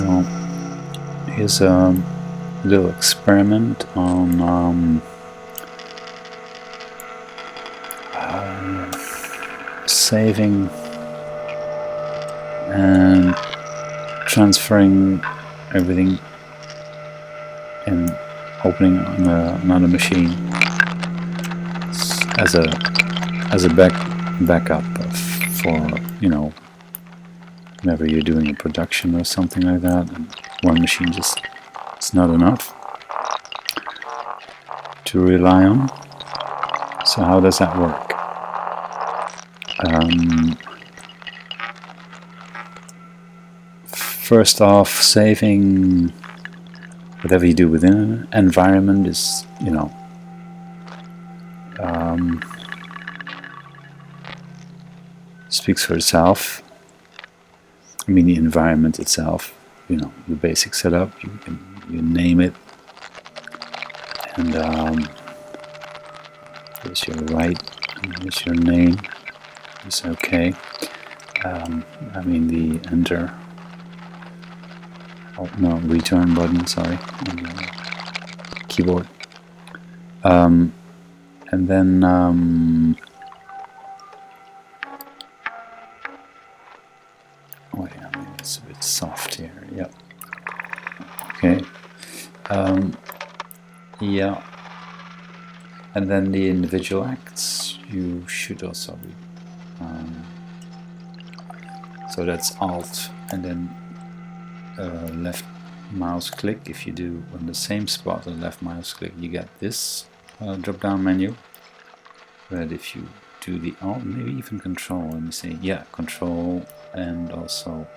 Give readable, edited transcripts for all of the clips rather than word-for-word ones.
Well, here's a little experiment on saving and transferring everything and opening on another machine as a backup for, you know, whenever you're doing a production or something like that, and one machine just is not enough to rely on. So how does that work? First off, saving whatever you do within an environment is, you know, speaks for itself. I mean, the environment itself, you know, the basic setup, you name it, and there's your right, and there's your name, it's okay. I mean the enter, oh no, return button, sorry, on the keyboard. And then oh yeah, maybe it's a bit soft here, yeah. Okay. Yeah. And then the individual acts, you should also be. So that's Alt and then left mouse click. If you do on the same spot a left mouse click, you get this drop down menu. But if you do the Alt, maybe even Control, let me see, yeah, Control and also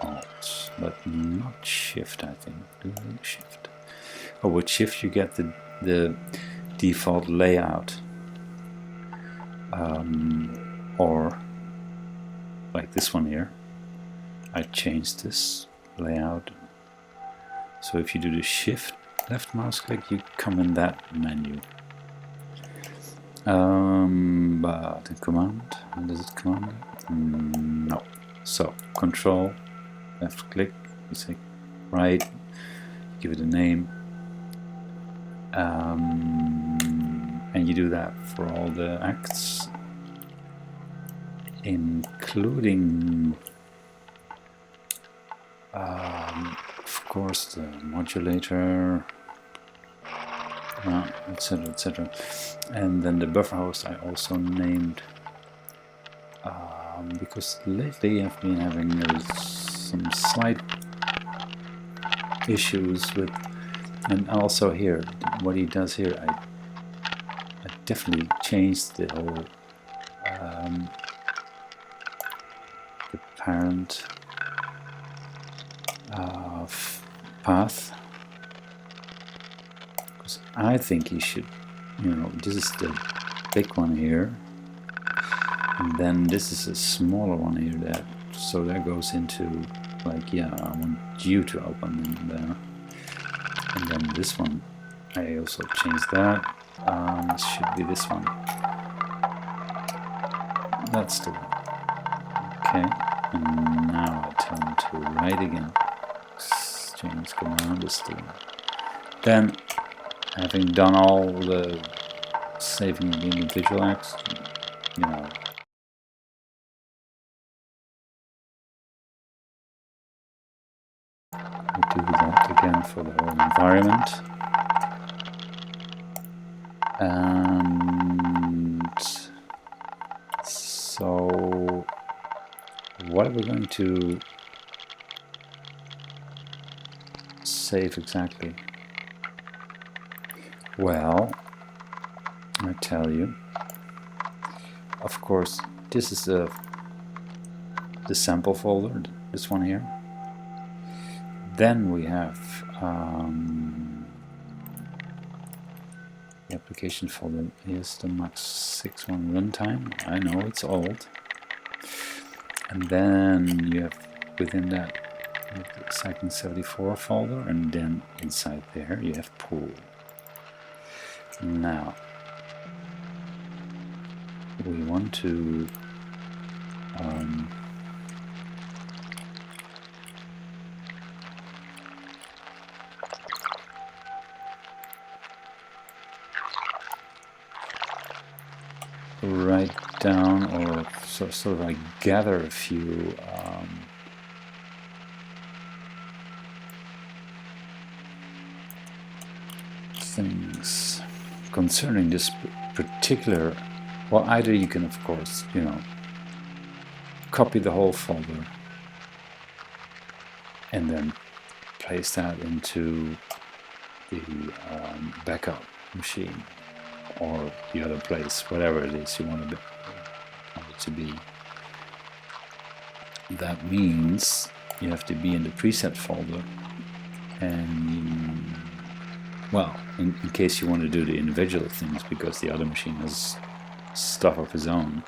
Alt, but not Shift, I think. Do Shift. Oh, with Shift you get the default layout, or like this one here. I changed this layout, so if you do the Shift left mouse click, you come in that menu. But the command, does it command? No. So Control left click, you say right, give it a name, and you do that for all the acts, including of course the modulator, etc, etc. And then the buffer host I also named, because lately I've been having some slight issues with, and also here what he does here, I definitely changed the whole the parent path, because I think you should, you know, this is the big one here, and then this is a smaller one here, that so that goes into like, yeah, I want you to open in there, and then this one I also changed that. It should be this one. That's the one. Okay, and now I tell him to write again. Change command is the one. Then, having done all the saving of the individual acts, you know, we do that again for the whole environment. And so what are we going to save exactly? Well, I tell you, of course, this is the sample folder, this one here. Then we have the application folder. Here's the Max 6.1 runtime. I know it's old. And then you have within that the Exciting74 folder, and then inside there you have Ppooll. Now we want to write down or sort of like gather a few things concerning this particular. Well, either you can, of course, you know, copy the whole folder and then place that into the backup machine or the other place, whatever it is you want it to be. That means you have to be in the preset folder, and well, in case you want to do the individual things because the other machine has stuff of its own,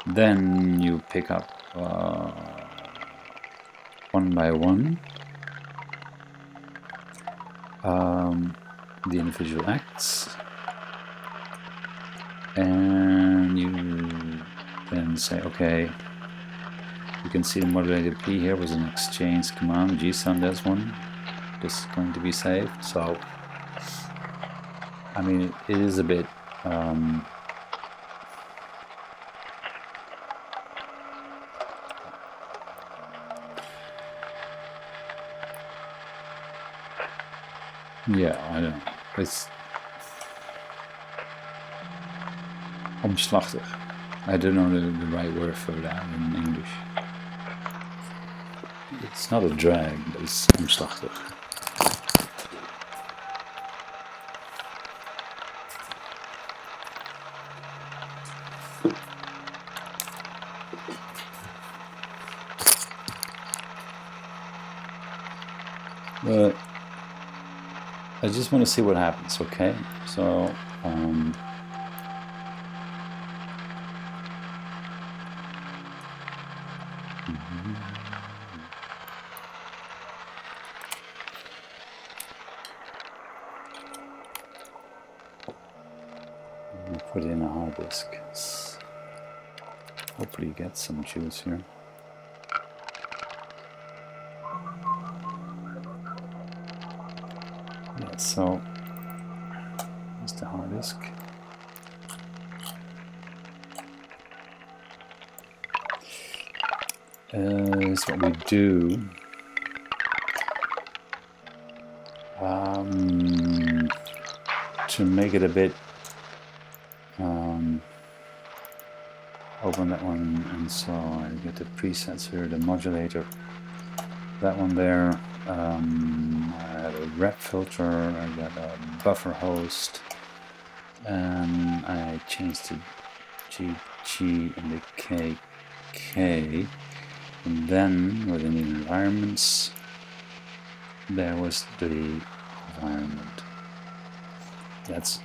then you pick up one by one the individual acts, and you then say, okay, you can see the modulator P here was an exchange command, gsum, that's one. This is going to be saved. So, I mean, it is a bit yeah, I don't know. It's omslachtig. I don't know the right word for that in English. It's not a drag, but it's omslachtig. But I just want to see what happens, okay? So, put in a hard disk. Hopefully you get some juice here. Yeah, so here's the hard disk. Here's what we do. To make it a bit open that one, and so I get the presets here, the modulator, that one there. I had a rep filter, I got a buffer host, and I changed the GG and the KK, and then within the environments there was the environment. That's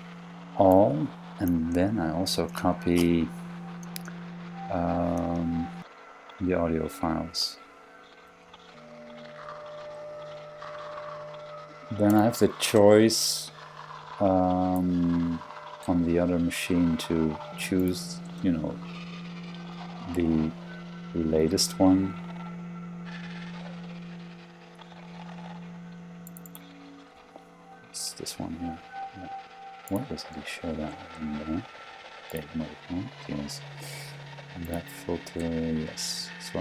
all, and then I also copy the audio files. Then I have the choice on the other machine to choose, you know, the latest one. It's this one here. Yeah. Where does it show that in there? Date mode, huh? Yes. And that filter, yes. So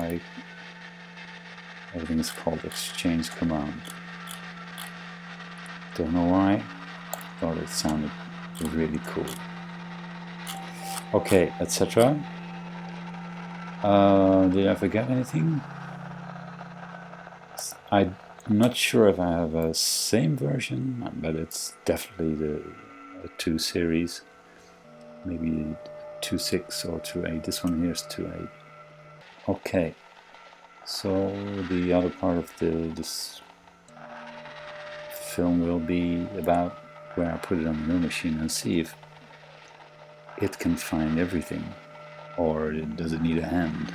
everything is called exchange command. Don't know why. Thought it sounded really cool. Okay, etc. Did I forget anything? I'm not sure if I have a same version, but it's definitely the 2 series. Maybe 2.6 or 2.8. This one here is 2.8. Okay, so the other part of this film will be about where I put it on the new machine and see if it can find everything, or does it need a hand.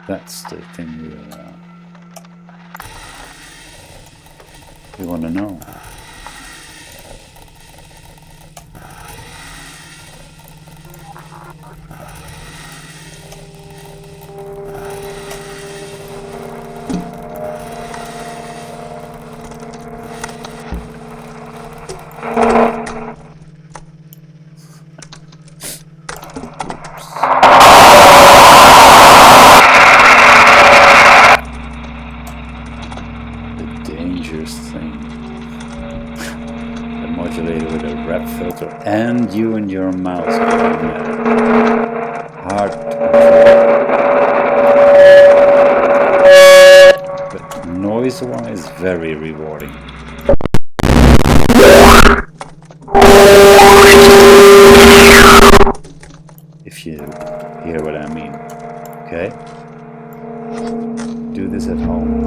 That's the thing we want to know. type of filter, and you and your mouse hard to control, but noise-wise very rewarding. If you hear what I mean. Okay? Do this at home.